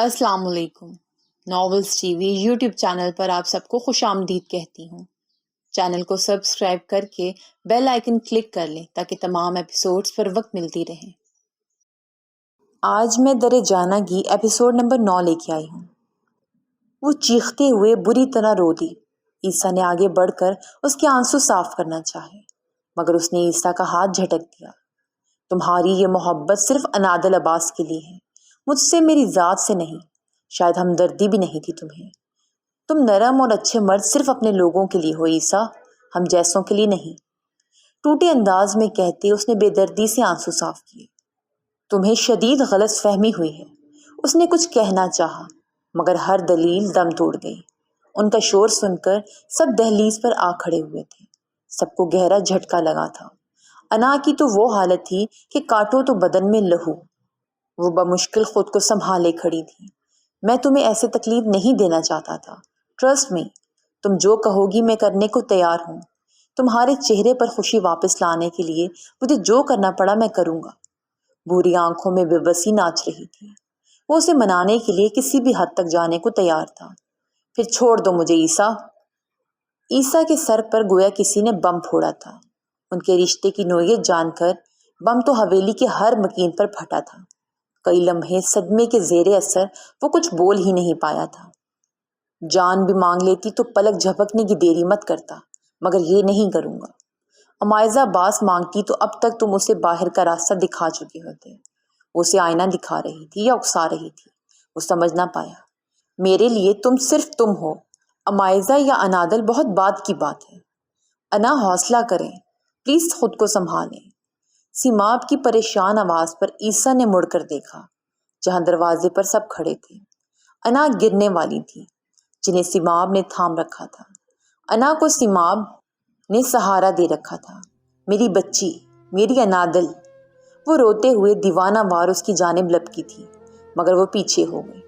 السلام علیکم۔ Novels T V YouTube channel پر آپ سب کو خوش آمدید کہتی ہوں۔ چینل کو سبسکرائب کر کے بیل آئیکن کلک کر لیں تاکہ تمام ایپیسوڈز پر وقت ملتی رہیں۔ آج میں در جانا کی ایپیسوڈ نمبر 9 لے کے آئی ہوں۔ وہ چیختے ہوئے بری طرح رو دی۔ عیسیٰ نے آگے بڑھ کر اس کے آنسو صاف کرنا چاہے، مگر اس نے عیسیٰ کا ہاتھ جھٹک دیا۔ تمہاری یہ محبت صرف انادل عباس کے لیے ہے، مجھ سے، میری ذات سے نہیں۔ شاید ہمدردی بھی نہیں تھی تمہیں۔ تم نرم اور اچھے مرد صرف اپنے لوگوں کے لیے ہو عیسیٰ، ہم جیسوں کے لیے نہیں۔ ٹوٹے انداز میں کہتے اس نے بے دردی سے آنسو صاف کیے۔ تمہیں شدید غلط فہمی ہوئی ہے۔ اس نے کچھ کہنا چاہا مگر ہر دلیل دم توڑ گئی۔ ان کا شور سن کر سب دہلیز پر آ کھڑے ہوئے تھے۔ سب کو گہرا جھٹکا لگا تھا۔ انا کی تو وہ حالت تھی کہ کاٹو تو بدن میں لہو۔ وہ بمشکل خود کو سنبھالے کھڑی تھی۔ میں تمہیں ایسے تکلیف نہیں دینا چاہتا تھا، ٹرسٹ می، تم جو کہو گی میں کرنے کو تیار ہوں۔ تمہارے چہرے پر خوشی واپس لانے کے لیے مجھے جو کرنا پڑا میں کروں گا۔ بوری آنکھوں میں بے بسی ناچ رہی تھی۔ وہ اسے منانے کے لیے کسی بھی حد تک جانے کو تیار تھا۔ پھر چھوڑ دو مجھے عیسیٰ۔ عیسیٰ کے سر پر گویا کسی نے بم پھوڑا تھا۔ ان کے رشتے کی نوعیت جان کر بم تو حویلی کے ہر مکین پر پھٹا تھا۔ کئی لمحے صدمے کے زیر اثر وہ کچھ بول ہی نہیں پایا تھا۔ جان بھی مانگ لیتی تو پلک جھپکنے کی دیری مت کرتا، مگر یہ نہیں کروں گا۔ عمائزہ باس مانگتی تو اب تک تم اسے باہر کا راستہ دکھا چکے ہوتے۔ وہ اسے آئینہ دکھا رہی تھی یا اکسا رہی تھی، وہ سمجھ نہ پایا۔ میرے لیے تم صرف تم ہو، عمائزہ یا انادل بہت بعد کی بات ہے۔ انا حوصلہ کریں، پلیز خود کو سنبھالیں۔ سیماب کی پریشان آواز پر عیسیٰ نے مڑ کر دیکھا جہاں دروازے پر سب کھڑے تھے۔ انا گرنے والی تھی جنہیں سیماب نے تھام رکھا تھا۔ انا کو سیماب نے سہارا دے رکھا تھا۔ میری بچی، میری انادل۔ وہ روتے ہوئے دیوانہ وار اس کی جانب لپکی تھی، مگر وہ پیچھے ہو گئی۔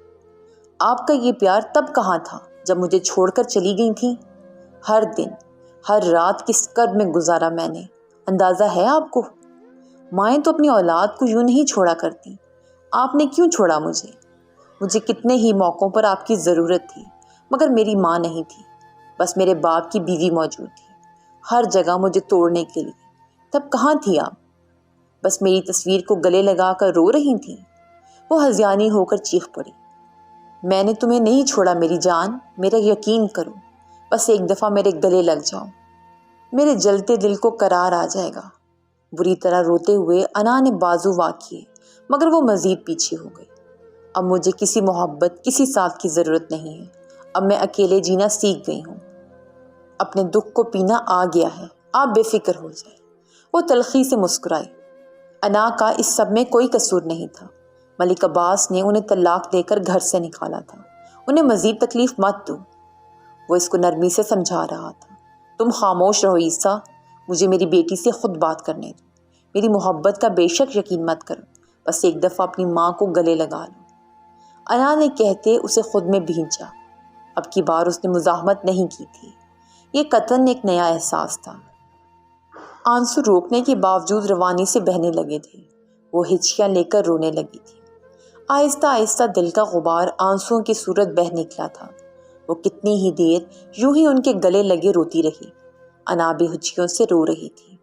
آپ کا یہ پیار تب کہاں تھا جب مجھے چھوڑ کر چلی گئی تھی؟ ہر دن، ہر رات کس کرب میں گزارا میں نے، اندازہ ہے آپ کو؟ مائیں تو اپنی اولاد کو یوں نہیں چھوڑا کرتی۔ آپ نے کیوں چھوڑا مجھے؟ مجھے کتنے ہی موقعوں پر آپ کی ضرورت تھی، مگر میری ماں نہیں تھی، بس میرے باپ کی بیوی موجود تھی، ہر جگہ مجھے توڑنے کے لیے۔ تب کہاں تھی آپ؟ بس میری تصویر کو گلے لگا کر رو رہی تھی۔ وہ ہذیانی ہو کر چیخ پڑی۔ میں نے تمہیں نہیں چھوڑا میری جان، میرا یقین کرو، بس ایک دفعہ میرے گلے لگ جاؤ، میرے جلتے دل کو قرار آ جائے گا۔ بری طرح روتے ہوئے انا نے بازو وا کیے، مگر وہ مزید پیچھے ہو گئی۔ اب مجھے کسی محبت، کسی ساتھ کی ضرورت نہیں ہے۔ اب میں اکیلے جینا سیکھ گئی ہوں۔ اپنے دکھ کو پینا آ گیا ہے، آپ بے فکر ہو جائے۔ وہ تلخی سے مسکرائی۔ انا کا اس سب میں کوئی قصور نہیں تھا۔ ملک عباس نے انہیں طلاق دے کر گھر سے نکالا تھا۔ انہیں مزید تکلیف مت دو۔ وہ اس کو نرمی سے سمجھا رہا تھا۔ تم خاموش رہو عیسیٰ، مجھے میری بیٹی سے خود بات کرنے دو۔ میری محبت کا بے شک یقین مت کرو، بس ایک دفعہ اپنی ماں کو گلے لگا لو۔ انا نے کہتے اسے خود میں بھینچا۔ اب کی بار اس نے مزاحمت نہیں کی تھی۔ یہ قطعاً ایک نیا احساس تھا۔ آنسو روکنے کے باوجود روانی سے بہنے لگے تھے۔ وہ ہچکیاں لے کر رونے لگی تھی۔ آہستہ آہستہ دل کا غبار آنسوؤں کی صورت بہہ نکلا تھا۔ وہ کتنی ہی دیر یوں ہی ان کے گلے لگے روتی رہی۔ انا بھی ہچکیوں سے رو رہی تھی۔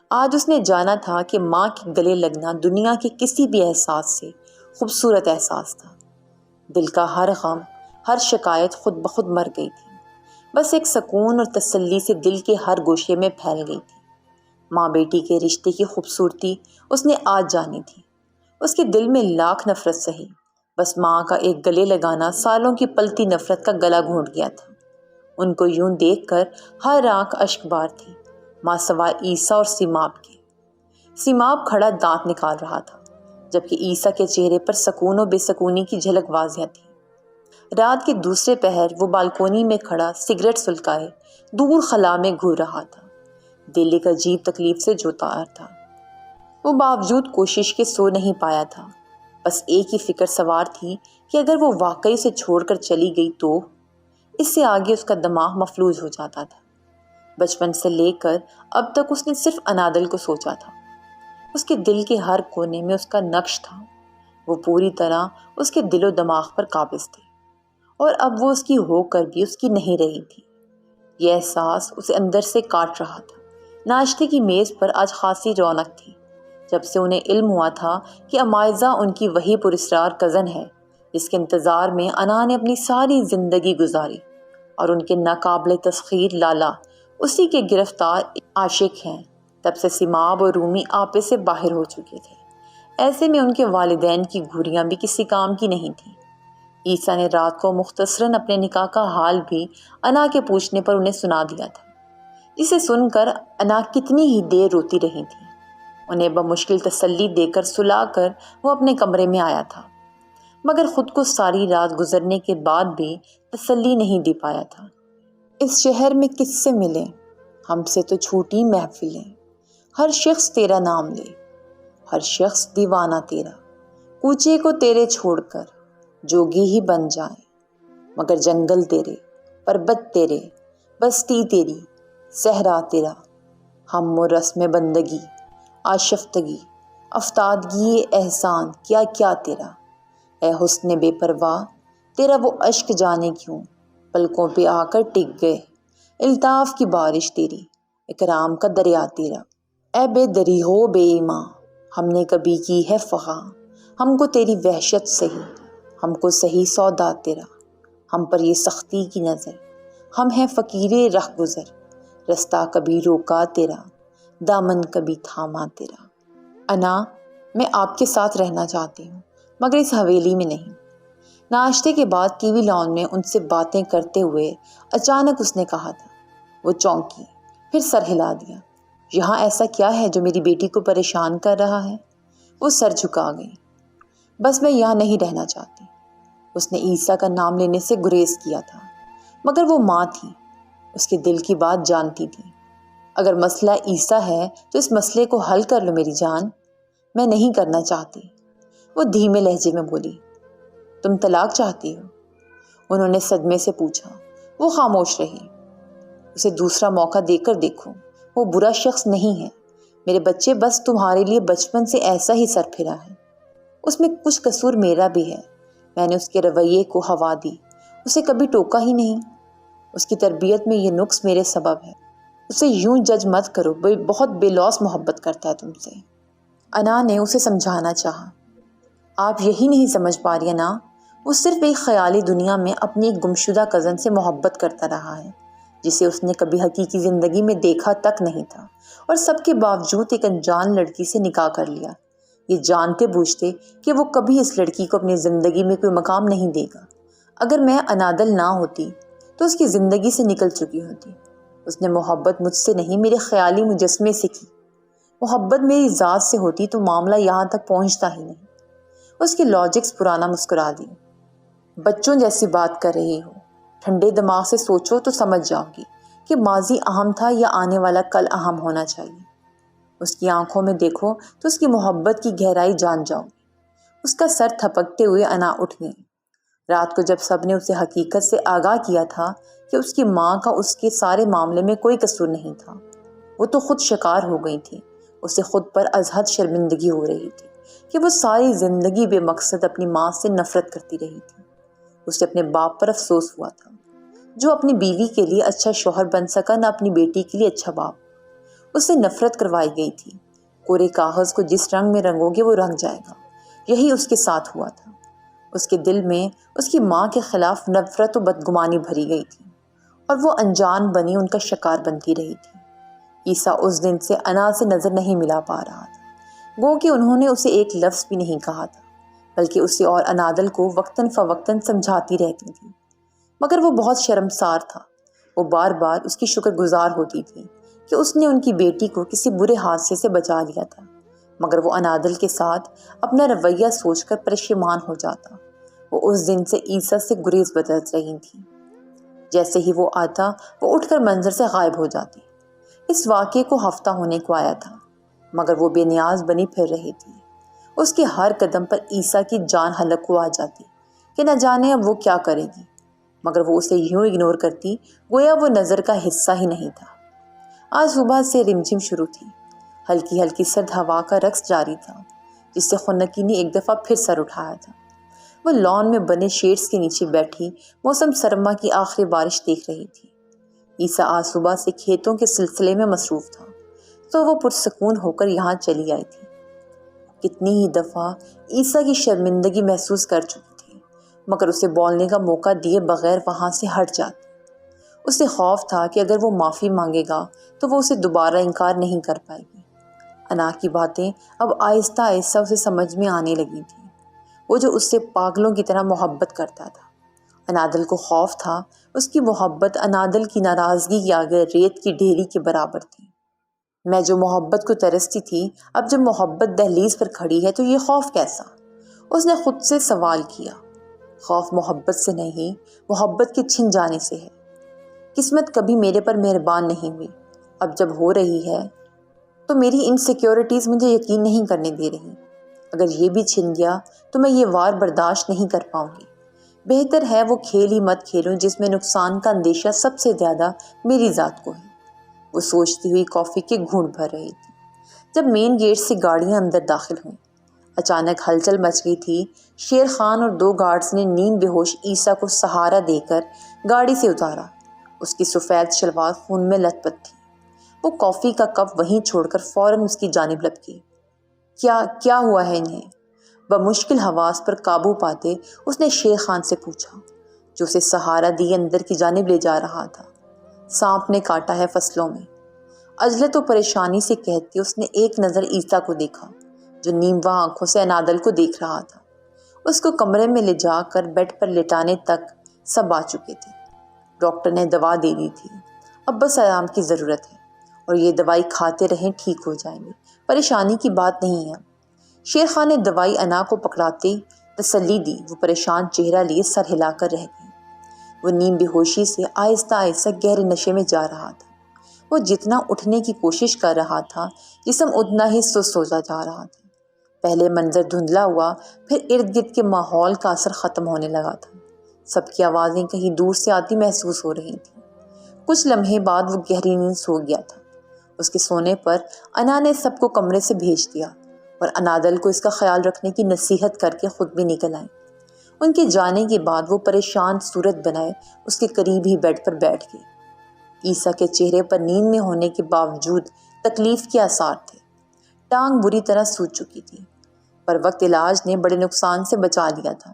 آج اس نے جانا تھا کہ ماں کے گلے لگنا دنیا کے کسی بھی احساس سے خوبصورت احساس تھا۔ دل کا ہر غم، ہر شکایت خود بخود مر گئی تھی۔ بس ایک سکون اور تسلی سے دل کے ہر گوشے میں پھیل گئی تھی۔ ماں بیٹی کے رشتے کی خوبصورتی اس نے آج جانی تھی۔ اس کے دل میں لاکھ نفرت سہی، بس ماں کا ایک گلے لگانا سالوں کی پلتی نفرت کا گلا گھونٹ گیا تھا۔ ان کو یوں دیکھ کر ہر آنکھ اشک بار تھی، ماں سوائے عیسیٰ اور سیماب کے۔ سیماب کھڑا دانت نکال رہا تھا، جبکہ عیسیٰ کے چہرے پر سکون و بے سکونی کی جھلک واضح تھی۔ رات کے دوسرے پہر وہ بالکونی میں کھڑا سگریٹ سلکائے دور خلا میں گھور رہا تھا۔ دل ایک عجیب تکلیف سے جوتار تھا۔ وہ باوجود کوشش کے سو نہیں پایا تھا۔ بس ایک ہی فکر سوار تھی کہ اگر وہ واقعی اسے چھوڑ کر چلی گئی تو اس سے آگے اس کا دماغ مفلوج ہو جاتا تھا۔ بچپن سے لے کر اب تک اس نے صرف انادل کو سوچا تھا۔ اس کے دل کے ہر کونے میں اس کا نقش تھا۔ وہ پوری طرح اس کے دل و دماغ پر قابض تھے، اور اب وہ اس کی ہو کر بھی اس کی نہیں رہی تھی۔ یہ احساس اسے اندر سے کاٹ رہا تھا۔ ناشتے کی میز پر آج خاصی رونق تھی۔ جب سے انہیں علم ہوا تھا کہ امائزہ ان کی وہی پراسرار کزن ہے جس کے انتظار میں انا نے اپنی ساری زندگی گزاری، اور ان کے ناقابل تسخیر لالا اسی کے گرفتار عاشق ہیں، تب سے سماب اور رومی آپے سے باہر ہو چکے تھے۔ ایسے میں ان کے والدین کی گھوریاں بھی کسی کام کی نہیں تھیں۔ عیسیٰ نے رات کو مختصراً اپنے نکاح کا حال بھی انا کے پوچھنے پر انہیں سنا دیا تھا، جسے سن کر انا کتنی ہی دیر روتی رہی تھی۔ انہیں بمشکل تسلی دے کر سلا کر وہ اپنے کمرے میں آیا تھا، مگر خود کو ساری رات گزرنے کے بعد بھی تسلی نہیں دے پایا تھا۔ اس شہر میں کس سے ملیں، ہم سے تو چھوٹی محفلیں، ہر شخص تیرا نام لے، ہر شخص دیوانہ تیرا، کوچے کو تیرے چھوڑ کر جوگی ہی بن جائیں، مگر جنگل تیرے، پربت تیرے، بستی تیری، صحرا تیرا، ہم و رسم بندگی، آشفتگی، افتادگی احسان، کیا کیا تیرا، اے حسن بے پرواہ تیرا وہ اشک جانے کیوں پلکوں پہ آ کر ٹک گئے، الطاف کی بارش تیری، اکرام کا دریا تیرا، اے بے دریغ و بے ایماں ہم نے کبھی کی ہے فغاں، ہم کو تیری وحشت سہی، ہم کو سہی سودا تیرا، ہم پر یہ سختی کی نظر، ہم ہیں فقیر رہ گزر، رستہ کبھی روکا تیرا، دامن کبھی تھاما تیرا۔ انا، میں آپ کے ساتھ رہنا چاہتی ہوں، مگر اس حویلی میں نہیں۔ ناشتے کے بعد ٹی وی لان میں ان سے باتیں کرتے ہوئے اچانک اس نے کہا تھا۔ وہ چونکی، پھر سر ہلا دیا۔ یہاں ایسا کیا ہے جو میری بیٹی کو پریشان کر رہا ہے؟ وہ سر جھکا گئی۔ بس میں یہاں نہیں رہنا چاہتی۔ اس نے عیسیٰ کا نام لینے سے گریز کیا تھا، مگر وہ ماں تھی، اس کے دل کی بات جانتی تھی۔ اگر مسئلہ عیسیٰ ہے تو اس مسئلے کو حل کر لو میری جان۔ میں نہیں کرنا چاہتی، وہ دھیمے لہجے میں بولی۔ تم طلاق چاہتی ہو؟ انہوں نے صدمے سے پوچھا۔ وہ خاموش رہی۔ اسے دوسرا موقع دے کر دیکھو، وہ برا شخص نہیں ہے۔ میرے بچے بس تمہارے لیے بچپن سے ایسا ہی سر پھرا ہے۔ اس میں کچھ قصور میرا بھی ہے، میں نے اس کے رویے کو ہوا دی، اسے کبھی ٹوکا ہی نہیں۔ اس کی تربیت میں یہ نقص میرے سبب ہے۔ اسے یوں جج مت کرو، بہت بے لوث محبت کرتا ہے تم سے۔ انا نے اسے سمجھانا چاہا۔ آپ یہی نہیں سمجھ پا رہی نا، وہ صرف ایک خیالی دنیا میں اپنی ایک گمشدہ کزن سے محبت کرتا رہا ہے، جسے اس نے کبھی حقیقی زندگی میں دیکھا تک نہیں تھا، اور سب کے باوجود ایک انجان لڑکی سے نکاح کر لیا، یہ جانتے بوجھتے کہ وہ کبھی اس لڑکی کو اپنی زندگی میں کوئی مقام نہیں دے گا۔ اگر میں انادل نہ ہوتی تو اس کی زندگی سے نکل چکی ہوتی۔ اس نے محبت مجھ سے نہیں، میرے خیالی مجسمے سے کی۔ محبت میری ذات سے ہوتی تو معاملہ یہاں تک پہنچتا ہی نہیں۔ اس کی لاجکس پرانا مسکرا دی۔ بچوں جیسی بات کر رہی ہو، ٹھنڈے دماغ سے سوچو تو سمجھ جاؤ گی کہ ماضی اہم تھا یا آنے والا کل اہم ہونا چاہیے۔ اس کی آنکھوں میں دیکھو تو اس کی محبت کی گہرائی جان جاؤ گی۔ اس کا سر تھپکتے ہوئے انا اٹھ گئی۔ رات کو جب سب نے اسے حقیقت سے آگاہ کیا تھا کہ اس کی ماں کا اس کے سارے معاملے میں کوئی قصور نہیں تھا، وہ تو خود شکار ہو گئی تھی۔ اسے خود پر ازحد شرمندگی ہو رہی تھی کہ وہ ساری زندگی بے مقصد اپنی ماں سے نفرت کرتی رہی تھی۔ اسے اپنے باپ پر افسوس ہوا تھا، جو اپنی بیوی کے لیے اچھا شوہر بن سکا، نہ اپنی بیٹی کے لیے اچھا باپ۔ اسے نفرت کروائی گئی تھی۔ کورے کاغذ کو جس رنگ میں رنگو گے وہ رنگ جائے گا، یہی اس کے ساتھ ہوا تھا۔ اس کے دل میں اس کی ماں کے خلاف نفرت و بدگمانی بھری گئی تھی، اور وہ انجان بنی ان کا شکار بنتی رہی تھی۔ عیسیٰ اس دن سے انا سے نظر نہیں ملا پا رہا تھا، گو کہ انہوں نے اسے ایک لفظ بھی نہیں کہا تھا، بلکہ اسے اور انادل کو وقتاً فوقتاً سمجھاتی رہتی تھی، مگر وہ بہت شرمسار تھا۔ وہ بار بار اس کی شکر گزار ہوتی تھی کہ اس نے ان کی بیٹی کو کسی برے حادثے سے بچا لیا تھا، مگر وہ انادل کے ساتھ اپنا رویہ سوچ کر پریشان ہو جاتا۔ وہ اس دن سے عیسیٰ سے گریز بدل رہی تھی۔ جیسے ہی وہ آتا وہ اٹھ کر منظر سے غائب ہو جاتی۔ اس واقعے کو ہفتہ ہونے کو آیا تھا، مگر وہ بے نیاز بنی پھر رہی تھی۔ اس کے ہر قدم پر عیسیٰ کی جان حلق کو آ جاتی کہ نہ جانے اب وہ کیا کرے گی، مگر وہ اسے یوں اگنور کرتی گویا وہ نظر کا حصہ ہی نہیں تھا۔ آج صبح سے رمجھم شروع تھی، ہلکی ہلکی سرد ہوا کا رقص جاری تھا۔ جس سے خنکی نے ایک دفعہ پھر سر اٹھایا تھا۔ وہ لان میں بنے شیڈز کے نیچے بیٹھی موسم سرما کی آخری بارش دیکھ رہی تھی۔ عیسیٰ آج صبح سے کھیتوں کے سلسلے میں مصروف تھا، تو وہ پرسکون ہو کر یہاں چلی آئی تھی۔ کتنی ہی دفعہ عیسیٰ کی شرمندگی محسوس کر چکی تھی، مگر اسے بولنے کا موقع دیے بغیر وہاں سے ہٹ جاتی۔ اسے خوف تھا کہ اگر وہ معافی مانگے گا تو وہ اسے دوبارہ انکار نہیں کر پائے گی۔ انا کی باتیں اب آہستہ آہستہ اسے سمجھ میں آنے لگی تھیں، وہ جو اس سے پاگلوں کی طرح محبت کرتا تھا۔ انادل کو خوف تھا اس کی محبت انادل کی ناراضگی کے آگے ریت کی ڈھیری کے برابر تھی۔ میں جو محبت کو ترستی تھی، اب جب محبت دہلیز پر کھڑی ہے تو یہ خوف کیسا؟ اس نے خود سے سوال کیا۔ خوف محبت سے نہیں، محبت کے چھن جانے سے ہے۔ قسمت کبھی میرے پر مہربان نہیں ہوئی، اب جب ہو رہی ہے تو میری انسیکیورٹیز مجھے یقین نہیں کرنے دے رہی۔ اگر یہ بھی چھن گیا تو میں یہ وار برداشت نہیں کر پاؤں گی۔ بہتر ہے وہ کھیل ہی مت کھیلوں جس میں نقصان کا اندیشہ سب سے زیادہ میری ذات کو ہے۔ وہ سوچتی ہوئی کافی کے گھونٹ بھر رہی تھی جب مین گیٹ سے گاڑیاں اندر داخل ہوئیں۔ اچانک ہلچل مچ گئی تھی۔ شیر خان اور 2 گارڈز نے نیم بے ہوش عیسیٰ کو سہارا دے کر گاڑی سے اتارا۔ اس کی سفید شلوار خون میں لت پت تھی۔ وہ کافی کا کپ وہیں چھوڑ کر فوراً اس کی جانب لپکی۔ کیا ہوا ہے انہیں؟ بمشکل حواس پر قابو پاتے اس نے شیر خان سے پوچھا، جو اسے سہارا دیے اندر کی جانب لے جا رہا تھا۔ سانپ نے کاٹا ہے فصلوں میں، عجلت و پریشانی سے کہتے اس نے ایک نظر عیسیٰ کو دیکھا جو نیموا آنکھوں سے انادل کو دیکھ رہا تھا۔ اس کو کمرے میں لے جا کر بیڈ پر لٹانے تک سب آ چکے تھے۔ ڈاکٹر نے دوا دے دی تھی، اب بس آرام کی ضرورت ہے، اور یہ دوائی کھاتے رہیں ٹھیک ہو جائیں گے، پریشانی کی بات نہیں ہے۔ شیر خان نے دوائی انا کو پکڑاتے تسلی دی۔ وہ پریشان چہرہ لیے سر ہلا کر رہ گئی۔ وہ نیم بے ہوشی سے آہستہ آہستہ گہرے نشے میں جا رہا تھا۔ وہ جتنا اٹھنے کی کوشش کر رہا تھا جسم اتنا ہی سست ہوتا جا رہا تھا۔ پہلے منظر دھندلا ہوا، پھر ارد گرد کے ماحول کا اثر ختم ہونے لگا تھا۔ سب کی آوازیں کہیں دور سے آتی محسوس ہو رہی تھیں۔ کچھ لمحے بعد وہ گہری نیند سو گیا تھا۔ اس کے سونے پر انا نے سب کو کمرے سے بھیج دیا اور انادل کو اس کا خیال رکھنے کی نصیحت کر کے خود بھی نکل آئی۔ ان کے جانے کے بعد وہ پریشان صورت بنائے اس کے قریب ہی بیڈ پر بیٹھ گئی۔ عیسیٰ کے چہرے پر نیند میں ہونے کے باوجود تکلیف کے آثار تھے۔ ٹانگ بری طرح سوج چکی تھی، پر وقت علاج نے بڑے نقصان سے بچا لیا تھا۔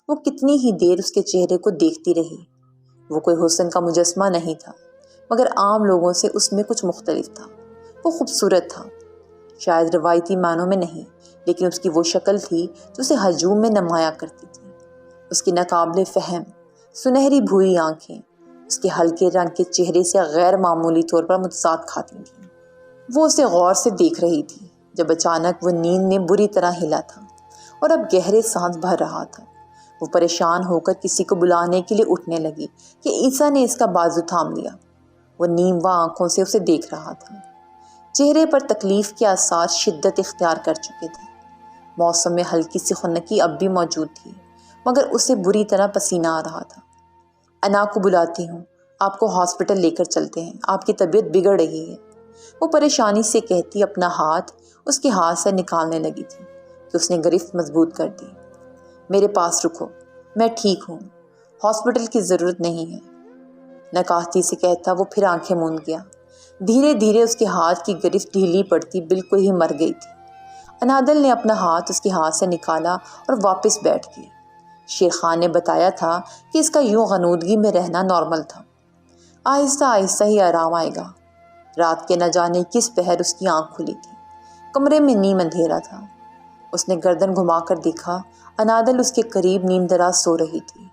وہ کتنی ہی دیر اس کے چہرے کو دیکھتی رہی۔ وہ کوئی حسن کا مجسمہ نہیں تھا، مگر عام لوگوں سے اس میں کچھ مختلف تھا۔ وہ خوبصورت تھا، شاید روایتی معنوں میں نہیں، لیکن اس کی وہ شکل تھی جو اسے ہجوم میں نمایاں کرتی تھی۔ اس کی ناقابل فہم سنہری بھوری آنکھیں اس کے ہلکے رنگ کے چہرے سے غیر معمولی طور پر متضاد کھاتی تھیں۔ وہ اسے غور سے دیکھ رہی تھی جب اچانک وہ نیند میں بری طرح ہلا تھا اور اب گہرے سانس بھر رہا تھا۔ وہ پریشان ہو کر کسی کو بلانے کے لیے اٹھنے لگی کہ عیسیٰ نے اس کا بازو تھام لیا۔ وہ نیموا آنکھوں سے اسے دیکھ رہا تھا۔ چہرے پر تکلیف کے آثار شدت اختیار کر چکے تھے۔ موسم میں ہلکی سی خنکی اب بھی موجود تھی، مگر اسے بری طرح پسینہ آ رہا تھا۔ انا کو بلاتی ہوں، آپ کو ہاسپٹل لے کر چلتے ہیں، آپ کی طبیعت بگڑ رہی ہے۔ وہ پریشانی سے کہتی اپنا ہاتھ اس کے ہاتھ سے نکالنے لگی تھی کہ اس نے گرفت مضبوط کر دی۔ میرے پاس رکو، میں ٹھیک ہوں، ہاسپٹل کی ضرورت نہیں ہے، نکاہتی سے کہتا وہ پھر آنکھیں موند گیا۔ دھیرے دھیرے اس کے ہاتھ کی گرفت ڈھیلی پڑتی بالکل ہی مر گئی تھی۔ انادل نے اپنا ہاتھ اس کے ہاتھ سے نکالا اور واپس بیٹھ گئی۔ شیر خان نے بتایا تھا کہ اس کا یوں غنودگی میں رہنا نارمل تھا، آہستہ آہستہ ہی آرام آئے گا۔ رات کے نہ جانے کس پہر اس کی آنکھ کھلی تھی۔ کمرے میں نیم اندھیرا تھا۔ اس نے گردن گھما کر دیکھا، انادل اس کے قریب نیم دراز سو رہی تھی۔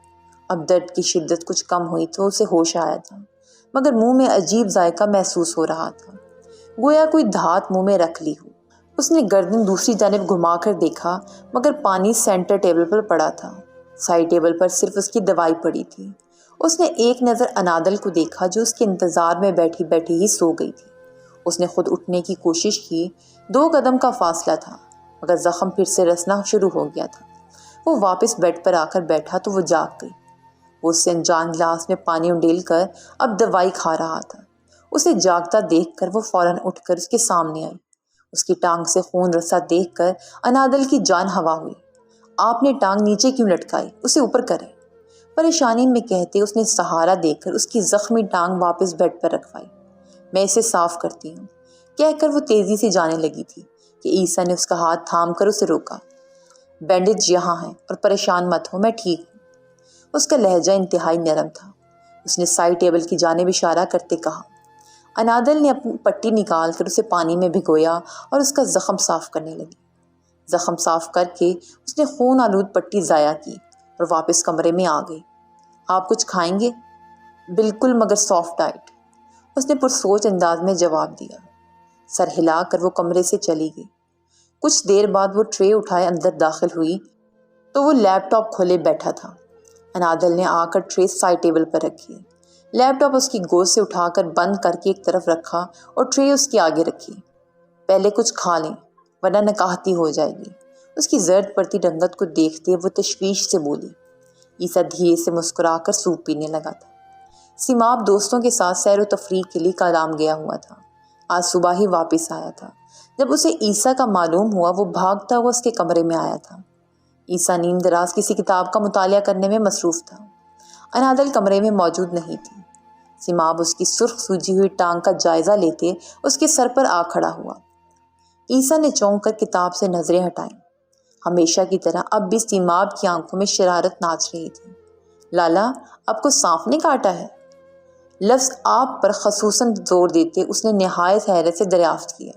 اب درد کی شدت کچھ کم ہوئی تو اسے ہوش آیا تھا، مگر منہ میں عجیب ذائقہ محسوس ہو رہا تھا، گویا کوئی دھات منہ میں رکھ لی ہو۔ اس نے گردن دوسری جانب گھما کر دیکھا، مگر پانی سینٹر ٹیبل پر پڑا تھا۔ سائڈ ٹیبل پر صرف اس کی دوائی پڑی تھی۔ اس نے ایک نظر انادل کو دیکھا جو اس کے انتظار میں بیٹھی بیٹھی ہی سو گئی تھی۔ اس نے خود اٹھنے کی کوشش کی، 2 قدم کا فاصلہ تھا، مگر زخم پھر سے رسنا شروع ہو گیا تھا۔ وہ واپس بیڈ پر آ کر بیٹھا تو وہ جاگ گئی۔ وہ اس سے انجان گلاس میں پانی انڈیل کر اب دوائی کھا رہا تھا۔ اسے جاگتا دیکھ کر وہ فوراً اٹھ کر اس کے سامنے آئی۔ اس کی ٹانگ سے خون رسا دیکھ کر انادل کی جان ہوا ہوئی۔ آپ نے ٹانگ نیچے کیوں لٹکائی؟ اسے اوپر کریں، پریشانی میں کہتے اس نے سہارا دے کر اس کی زخمی ٹانگ واپس بیڈ پر رکھوائی۔ میں اسے صاف کرتی ہوں، کہہ کر وہ تیزی سے جانے لگی تھی کہ عیسیٰ نے اس کا ہاتھ تھام کر اسے روکا۔ بینڈیج یہاں ہے اور پریشان مت ہو، میں ٹھیک ہوں۔ اس کا لہجہ انتہائی نرم تھا۔ اس نے سائڈ ٹیبل کی جانب اشارہ کرتے کہا۔ انادل نے اپنی پٹی نکال کر اسے پانی میں بھگویا اور اس کا زخم صاف کرنے لگی۔ زخم صاف کر کے اس نے خون آلود پٹی ضائع کی اور واپس کمرے میں آ گئی۔ آپ کچھ کھائیں گے؟ بالکل، مگر سافٹ ڈائٹ، اس نے پرسوچ انداز میں جواب دیا۔ سر ہلا کر وہ کمرے سے چلی گئی۔ کچھ دیر بعد وہ ٹرے اٹھائے اندر داخل ہوئی تو وہ لیپ ٹاپ کھولے بیٹھا تھا۔ انادل نے آ کر ٹرے سائڈ ٹیبل پر رکھی، لیپ ٹاپ اس کی گود سے اٹھا کر بند کر کے ایک طرف رکھا اور ٹرے اس کے آگے رکھی۔ پہلے کچھ کھا لیں ورنہ نکاہتی ہو جائے گی، اس کی زرد پڑتی رنگت کو دیکھتے وہ تشویش سے بولی۔ عیسیٰ دھیرے سے مسکرا کر سوپ پینے لگا تھا۔ سیماب دوستوں کے ساتھ سیر و تفریح کے لیے کالام گیا ہوا تھا۔ آج صبح ہی واپس آیا تھا۔ جب اسے عیسیٰ کا معلوم ہوا وہ بھاگتا ہوا اس کے کمرے میں آیا تھا۔ عیسیٰ نیم دراز کسی کتاب کا مطالعہ کرنے میں مصروف تھا۔ انادل کمرے میں موجود نہیں تھی۔ سیماب اس کی سرخ سوجی ہوئی ٹانگ کا جائزہ لیتے اس کے سر پر آ کھڑا ہوا۔ عیسیٰ نے چونک کر کتاب سے نظریں ہٹائیں۔ ہمیشہ کی طرح اب بھی سیماب کی آنکھوں میں شرارت ناچ رہی تھی۔ لالا، آپ کو سانپ نے کاٹا ہے؟ لفظ آپ پر خصوصاً زور دیتے اس نے نہایت حیرت سے دریافت کیا۔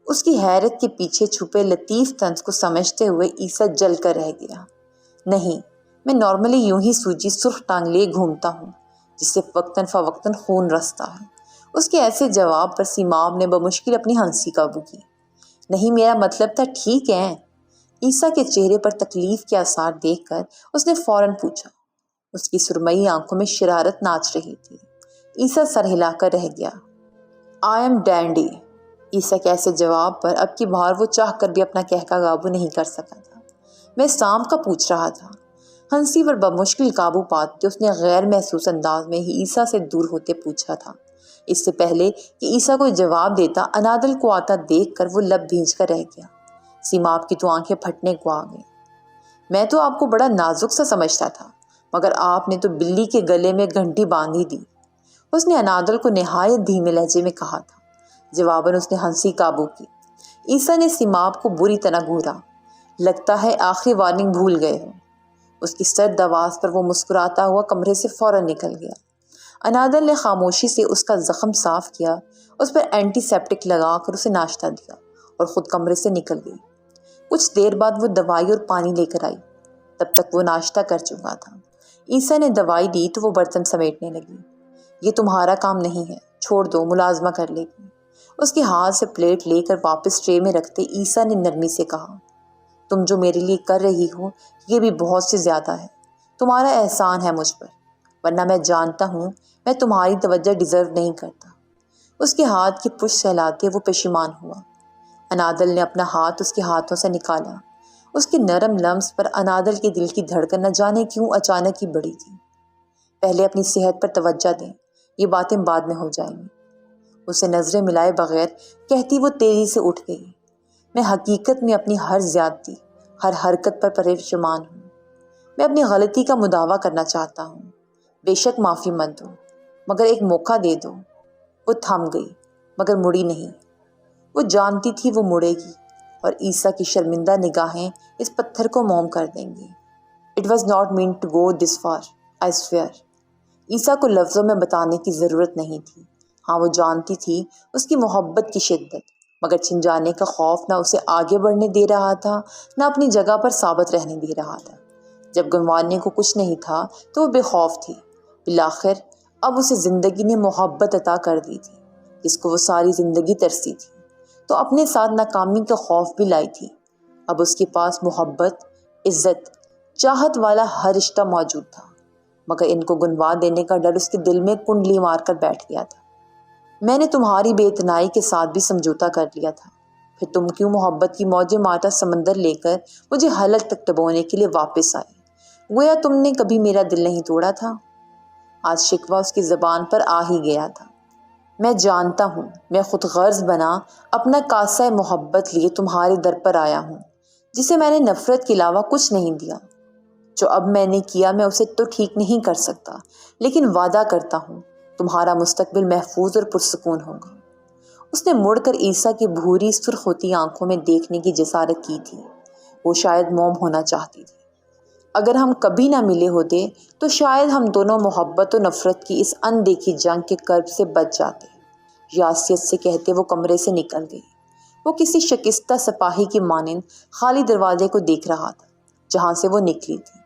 اس کی حیرت کے پیچھے چھپے لطیف طنز کو سمجھتے ہوئے عیسیٰ جل کر رہ گیا۔ نہیں، میں نارملی یوں ہی سوجی سرخ ٹانگ لیے گھومتا ہوں جس سے وقتاً فوقتاً خون رستا ہے۔ اس کے ایسے جواب پر سیماب نے بمشکل اپنی ہنسی قابو کی۔ نہیں، میرا مطلب تھا ٹھیک ہے۔ عیسیٰ کے چہرے پر تکلیف کے آثار دیکھ کر اس نے فوراً پوچھا۔ اس کی سرمئی آنکھوں میں شرارت ناچ رہی تھی۔ عیسیٰ سر ہلا کر رہ گیا۔ I am Dundee. عیسیٰ کے ایسے جواب پر اب کی بار وہ چاہ کر بھی اپنا کہکا قابو نہیں کر سکا تھا۔ میں سانپ کا پوچھ رہا تھا۔ ہنسی پر بمشکل قابو پاتے اس نے غیر محسوس انداز میں ہی عیسیٰ سے دور ہوتے پوچھا تھا۔ اس سے پہلے کہ عیسیٰ کوئی جواب دیتا انادل کو آتا دیکھ کر وہ لب بھیج کر رہ گیا۔ سیماب کی تو آنکھیں پھٹنے کو آ گئیں۔ میں تو آپ کو بڑا نازک سا سمجھتا تھا، مگر آپ نے تو بلی کے گلے میں گھنٹی باندھی دی، اس نے انادل کو نہایت دھیمے لہجے میں کہا تھا۔ جواباً اس نے ہنسی قابو کی۔ عیسیٰ نے سیماب کو بری طرح گھورا۔ لگتا ہے آخری وارننگ بھول گئے ہو۔ اس کی سرد آواز پر وہ مسکراتا ہوا کمرے سے فوراً نکل گیا۔ انادل نے خاموشی سے اس کا زخم صاف کیا، اس پر اینٹی سیپٹک لگا کر اسے ناشتہ دیا اور خود کمرے سے نکل گئی۔ کچھ دیر بعد وہ دوائی اور پانی لے کر آئی۔ تب تک وہ ناشتہ کر چکا تھا۔ عیسیٰ نے دوائی دی تو وہ برتن سمیٹنے لگی۔ یہ تمہارا کام نہیں ہے، چھوڑ دو، ملازمہ کر لے گی۔ اس کے ہاتھ سے پلیٹ لے کر واپس ٹرے میں رکھتے عیسیٰ نے نرمی سے کہا، تم جو میرے لیے کر رہی ہو یہ بھی بہت سے زیادہ ہے۔ تمہارا احسان ہے مجھ پر، ورنہ میں جانتا ہوں میں تمہاری توجہ ڈیزرو نہیں کرتا۔ اس کے ہاتھ کی پشت سہلاتے وہ پشیمان ہوا۔ انادل نے اپنا ہاتھ اس کے ہاتھوں سے نکالا۔ اس کے نرم لمس پر انادل کے دل کی دھڑکن نہ جانے کیوں اچانک ہی بڑھی تھی۔ پہلے اپنی صحت پر توجہ دیں، یہ باتیں بعد میں ہو جائیں گی۔ اسے نظریں ملائے بغیر کہتی وہ تیزی سے اٹھ گئی۔ میں حقیقت میں اپنی ہر زیادتی، ہر حرکت پر پریشان ہوں۔ میں اپنی غلطی کا مداوع کرنا چاہتا ہوں۔ بے شک معافی مت دو، مگر ایک موقع دے دو۔ وہ تھم گئی مگر مڑی نہیں۔ وہ جانتی تھی وہ مڑے گی اور عیسیٰ کی شرمندہ نگاہیں اس پتھر کو موم کر دیں گی۔ It was not meant to go this far, I swear۔ عیسیٰ کو لفظوں میں بتانے کی ضرورت نہیں تھی۔ ہاں، وہ جانتی تھی اس کی محبت کی شدت، مگر چھن جانے کا خوف نہ اسے آگے بڑھنے دے رہا تھا نہ اپنی جگہ پر ثابت رہنے دے رہا تھا۔ جب گنوانے کو کچھ نہیں تھا تو وہ بے خوف تھی۔ بالآخر اب اسے زندگی نے محبت عطا کر دی تھی جس کو وہ ساری زندگی ترسی تھی، تو اپنے ساتھ ناکامی کا خوف بھی لائی تھی۔ اب اس کے پاس محبت، عزت، چاہت والا ہر رشتہ موجود تھا، مگر ان کو گنوا دینے کا ڈر اس کے دل میں کنڈلی مار کر بیٹھ گیا تھا۔ میں نے تمہاری بے اتنائی کے ساتھ بھی سمجھوتا کر لیا تھا، پھر تم کیوں محبت کی موجیں مارتا سمندر لے کر مجھے حلق تک ڈبونے کے لیے واپس آئے؟ گویا تم نے کبھی میرا دل نہیں توڑا تھا۔ آج شکوہ اس کی زبان پر آ ہی گیا تھا۔ میں جانتا ہوں میں خود غرض بنا اپنا کاسہ محبت لیے تمہارے در پر آیا ہوں، جسے میں نے نفرت کے علاوہ کچھ نہیں دیا۔ جو اب میں نے کیا میں اسے تو ٹھیک نہیں کر سکتا، لیکن وعدہ کرتا ہوں تمہارا مستقبل محفوظ اور پرسکون ہوگا۔ اس نے مڑ کر عیسیٰ کی بھوری سرخ ہوتی آنکھوں میں دیکھنے کی جسارت کی تھی۔ وہ شاید موم ہونا چاہتی تھی۔ اگر ہم کبھی نہ ملے ہوتے تو شاید ہم دونوں محبت و نفرت کی اس اندیکھی جنگ کے کرب سے بچ جاتے۔ یاسیت سے کہتے وہ کمرے سے نکل گئی۔ وہ کسی شکستہ سپاہی کی مانند خالی دروازے کو دیکھ رہا تھا جہاں سے وہ نکلی تھی۔